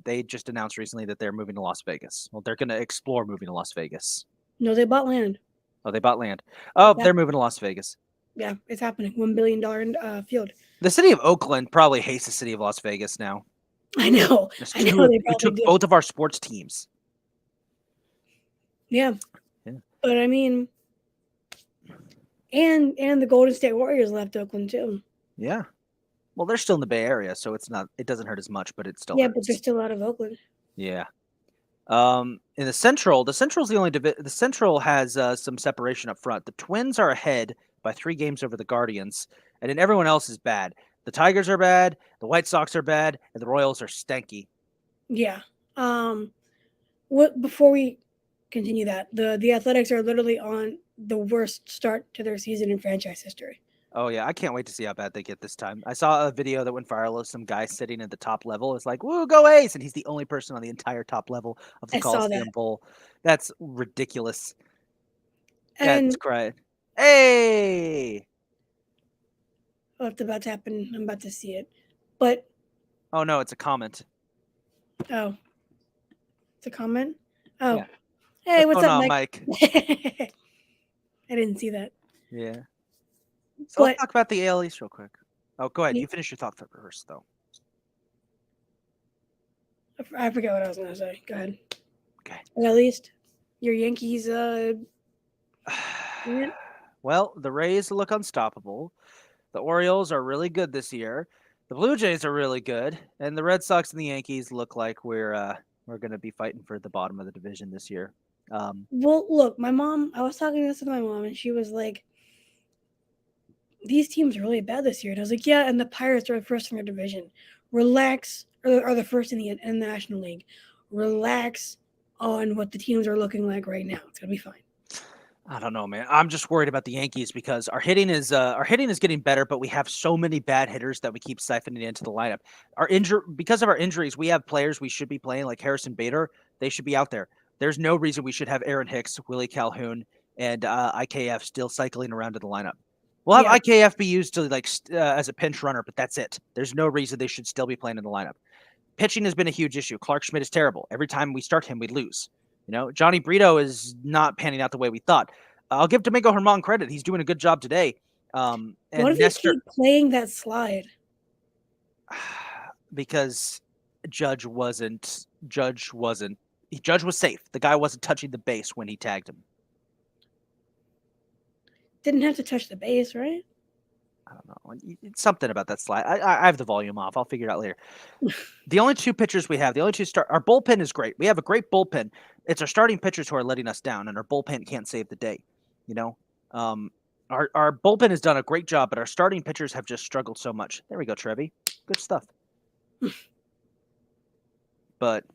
they just announced recently that they're moving to Las Vegas. Well, they're going to explore moving to Las Vegas. No, they bought land. Oh, they bought land. Oh, Yeah. they're moving to Las Vegas. Yeah, it's happening. $1 billion field. The city of Oakland probably hates the city of Las Vegas now. I know. It's I true. know they You probably took do. both of our sports teams. Yeah. Yeah. But I mean, and the Golden State Warriors left Oakland too. Yeah. Well, they're still in the Bay Area, so it doesn't hurt as much, but it still Yeah, hurts. but they're still out of Oakland. Yeah. In the Central's the only the Central has some separation up front. The Twins are ahead by 3 games over the Guardians, and then everyone else is bad. The Tigers are bad, the White Sox are bad, and the Royals are stanky. Yeah. Before we continue that, the Athletics are literally on the worst start to their season in franchise history. Oh yeah, I can't wait to see how bad they get this time. I saw a video that went viral of some guy sitting at the top level. It's like, "Woo, go A's!" and he's the only person on the entire top level of the I saw Coliseum that. Bowl. That's ridiculous. And That's crying. Hey! what's about to happen? I'm about to see it. But Oh no, it's a comment. oh, it's a comment. Oh, Yeah. hey, What's what's going up, on, Mike? Mike? I didn't see that. Yeah. So let's But talk about the AL East real quick. Oh, go ahead. Yeah. You finish your thought first, though. I forget what I was going to say. Go ahead. Okay. At least your Yankees. Well, the Rays look unstoppable. The Orioles are really good this year. The Blue Jays are really good, and the Red Sox and the Yankees look like we're going to be fighting for the bottom of the division this year. Well, look, my mom. I was talking this with my mom, and she was like, "These teams are really bad this year." And I was like, "Yeah." And the Pirates are first in their division. Relax, or are the first in the National League. Relax on what the teams are looking like right now. It's gonna be fine. I don't know, man. I'm just worried about the Yankees because our hitting is getting better, but we have so many bad hitters that we keep siphoning into the lineup. Because of our injuries, we have players we should be playing like Harrison Bader. They should be out there. There's no reason we should have Aaron Hicks, Willie Calhoun, and IKF still cycling around in the lineup. We'll have IKF be used to as a pinch runner, but that's it. There's no reason they should still be playing in the lineup. Pitching has been a huge issue. Clark Schmidt is terrible. Every time we start him, we lose. You know, Johnny Brito is not panning out the way we thought. I'll give Domingo Herman credit. He's doing a good job today. And What if Nestor, they keep playing that slide? because Judge was safe. The guy wasn't touching the base when he tagged him. Didn't have to touch the base, right? I don't know. It's something about that slide. I have the volume off. I'll figure it out later. The only two pitchers we have, our bullpen is great. We have a great bullpen. It's our starting pitchers who are letting us down, and our bullpen can't save the day. You know, our bullpen has done a great job, but our starting pitchers have just struggled so much. There we go, Trevi. Good stuff. But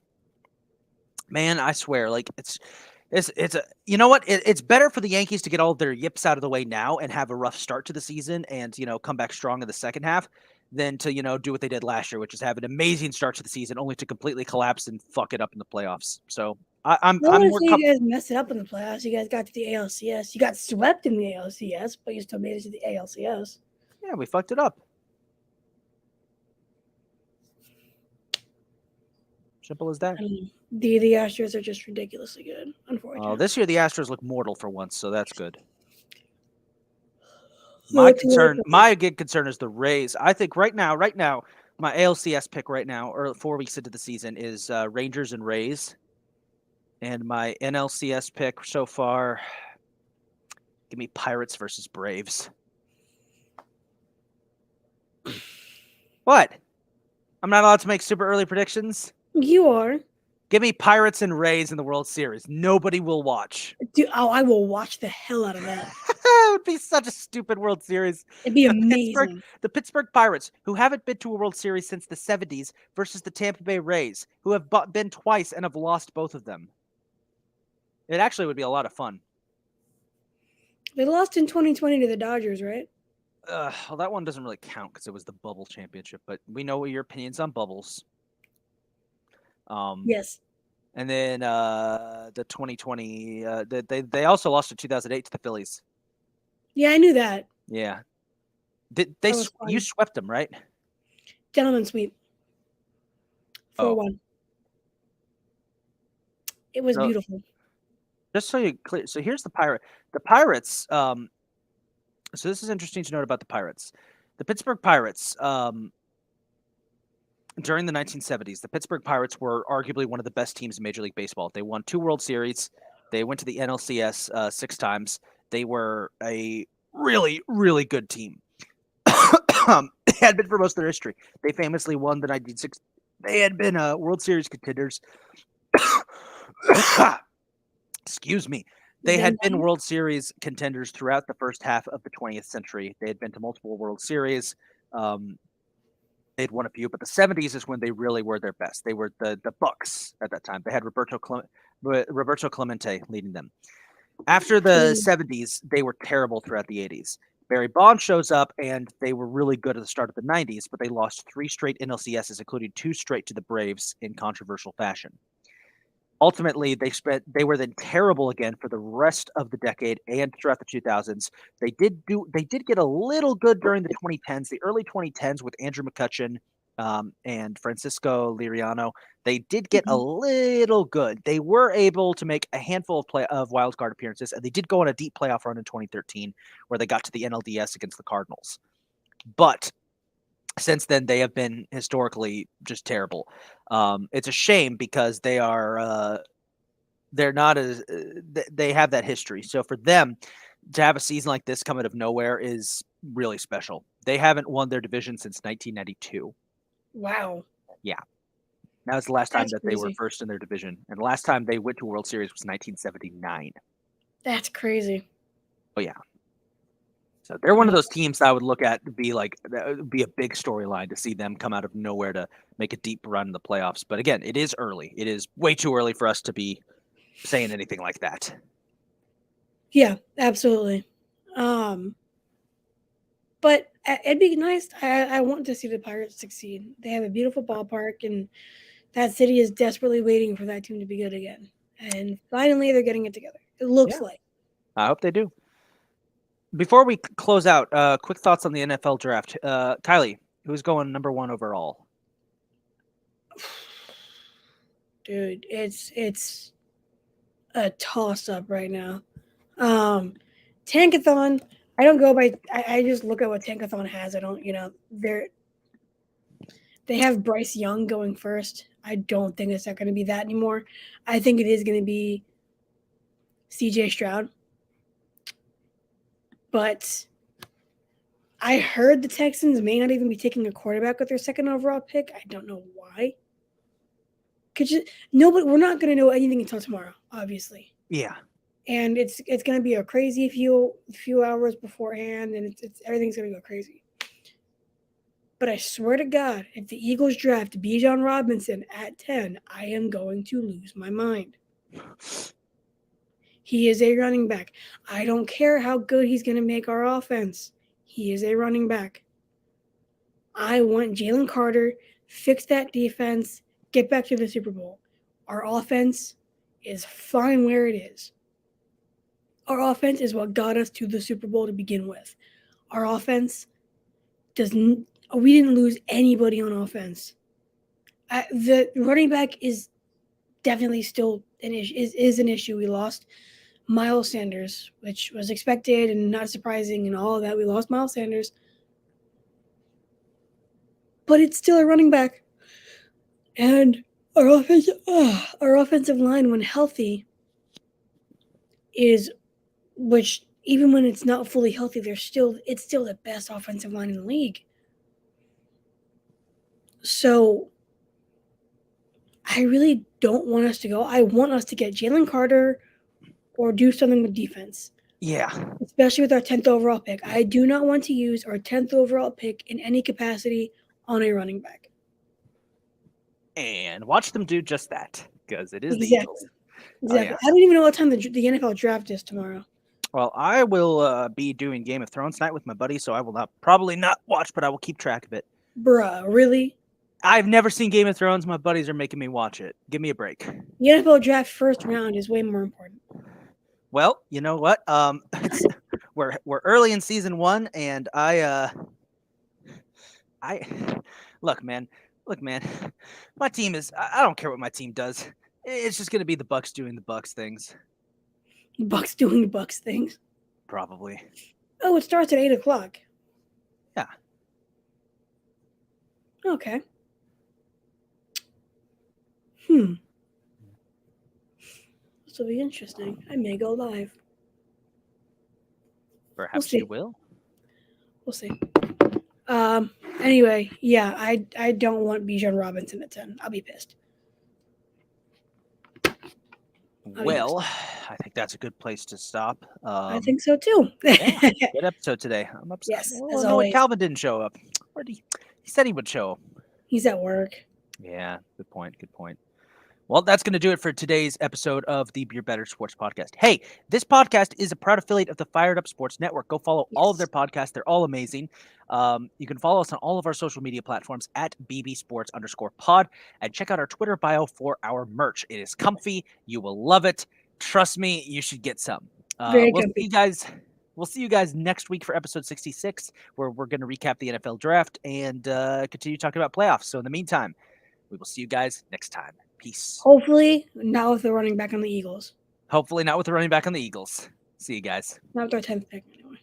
man, I swear, like it's a, you know what? It's better for the Yankees to get all of their yips out of the way now and have a rough start to the season and, come back strong in the second half than to, do what they did last year, which is have an amazing start to the season only to completely collapse and fuck it up in the playoffs. So I'm want to more say you guys messed it up in the playoffs. You guys got to the ALCS. You got swept in the ALCS, but you still made it to the ALCS. Yeah, we fucked it up. Simple as that. I mean, the Astros are just ridiculously good, unfortunately. This year the Astros look mortal for once, so that's good. My big concern is the Rays. I think right now, my ALCS pick right now, or 4 weeks into the season, is Rangers and Rays. And my NLCS pick so far, give me Pirates versus Braves. What? I'm not allowed to make super early predictions? You are. Give me Pirates and Rays in the World Series. Nobody will watch. Dude, I will watch the hell out of that. It would be such a stupid World Series. It'd be amazing. The Pittsburgh Pirates, who haven't been to a World Series since the 70s, versus the Tampa Bay Rays, who have been twice and have lost both of them. It actually would be a lot of fun. They lost in 2020 to the Dodgers, right? Well, that one doesn't really count because it was the bubble championship, but we know what your opinions on bubbles. Yes. And then the 2020, they also lost in 2008 to the Phillies. Yeah, I knew that. Yeah. You swept them, right? Gentleman sweep. 4-1. It was beautiful. Just so you clear, so here's the Pirates. So this is interesting to note about the Pirates. The Pittsburgh Pirates, during the 1970s, the Pittsburgh Pirates were arguably one of the best teams in Major League Baseball. They won 2 World Series. They went to the NLCS 6 times. They were a really, really good team. They had been for most of their history. They famously won the 1960s. They had been World Series contenders. Excuse me. They had been World Series contenders throughout the first half of the 20th century. They had been to multiple World Series. They'd won a few, but the 70s is when they really were their best. They were the Bucks at that time. They had Roberto Clemente leading them. After the 70s, they were terrible throughout the 80s. Barry Bonds shows up, and they were really good at the start of the 90s, but they lost 3 straight NLCSs, including 2 straight to the Braves in controversial fashion. Ultimately, they were then terrible again for the rest of the decade and throughout the 2000s. They did get a little good during the 2010s, the early 2010s with Andrew McCutchen and Francisco Liriano. They did get a little good. They were able to make a handful of wild card appearances, and they did go on a deep playoff run in 2013 where they got to the NLDS against the Cardinals. But since then, they have been historically just terrible. It's a shame because they are they're not as they have that history. So for them to have a season like this come out of nowhere is really special. They haven't won their division since 1992. Wow. Yeah. That was the last time that they were first in their division. And the last time they went to a World Series was 1979. That's crazy. Oh, yeah. So they're one of those teams that I would look at to be like, that would be a big storyline to see them come out of nowhere to make a deep run in the playoffs. But again, it is early. It is way too early for us to be saying anything like that. Yeah, absolutely. But it'd be nice. I want to see the Pirates succeed. They have a beautiful ballpark, and that city is desperately waiting for that team to be good again. And finally, they're getting it together. It looks like. I hope they do. Before we close out, quick thoughts on the NFL draft. Kylie, who's going number 1 overall? Dude, it's a toss-up right now. Tankathon. I don't go by. I just look at what Tankathon has. I don't. They have Bryce Young going first. I don't think it's not going to be that anymore. I think it is going to be CJ Stroud. But I heard the Texans may not even be taking a quarterback with their second overall pick. I don't know why. We're not going to know anything until tomorrow, obviously. Yeah. And it's going to be a crazy few hours beforehand, and it's everything's going to go crazy. But I swear to God, if the Eagles draft Bijan Robinson at 10, I am going to lose my mind. He is a running back. I don't care how good he's going to make our offense. He is a running back. I want Jalen Carter, fix that defense, get back to the Super Bowl. Our offense is fine where it is. Our offense is what got us to the Super Bowl to begin with. Our offense we didn't lose anybody on offense. The running back is definitely still an issue. Is an issue. We lost Miles Sanders, which was expected and not surprising, and all of that. We lost Miles Sanders, but it's still a running back. And our offensive line, when healthy, which even when it's not fully healthy, it's still the best offensive line in the league. So I really don't want us to go. I want us to get Jalen Carter or do something with defense. Yeah. Especially with our 10th overall pick. I do not want to use our 10th overall pick in any capacity on a running back. And watch them do just that, because it is the Eagles. Exactly. Yeah. I don't even know what time the NFL draft is tomorrow. Well, I will be doing Game of Thrones night with my buddy, so I will probably not watch, but I will keep track of it. Bruh, really? I've never seen Game of Thrones. My buddies are making me watch it. Give me a break. The NFL draft first round is way more important. Well, you know what? We're early in season 1, and I look, man. My team is. I don't care what my team does. It's just gonna be the Bucks doing the Bucks things. Bucks doing the Bucks things. Probably. Oh, it starts at 8:00. Yeah. Okay. This will be interesting. I may go live. Perhaps you will. We'll see. Anyway, yeah, I don't want Bijan Robinson at 10. I'll be pissed. Well, I think that's a good place to stop. I think so too. Yeah, good episode today. I'm upset. Yes, I as don't know always. why Calvin didn't show up. He said he would show up. He's at work. Yeah, good point. Well, that's going to do it for today's episode of the Beer Better Sports Podcast. Hey, this podcast is a proud affiliate of the Fired Up Sports Network. Go follow all of their podcasts. They're all amazing. You can follow us on all of our social media platforms at bbsports_pod, and check out our Twitter bio for our merch. It is comfy. You will love it. Trust me, you should get some. We'll see you guys next week for episode 66, where we're going to recap the NFL draft and continue talking about playoffs. So in the meantime, we will see you guys next time. Peace. Hopefully, not with the running back on the Eagles. Hopefully not with the running back on the Eagles. See you guys. Not with our 10th pick, anyway.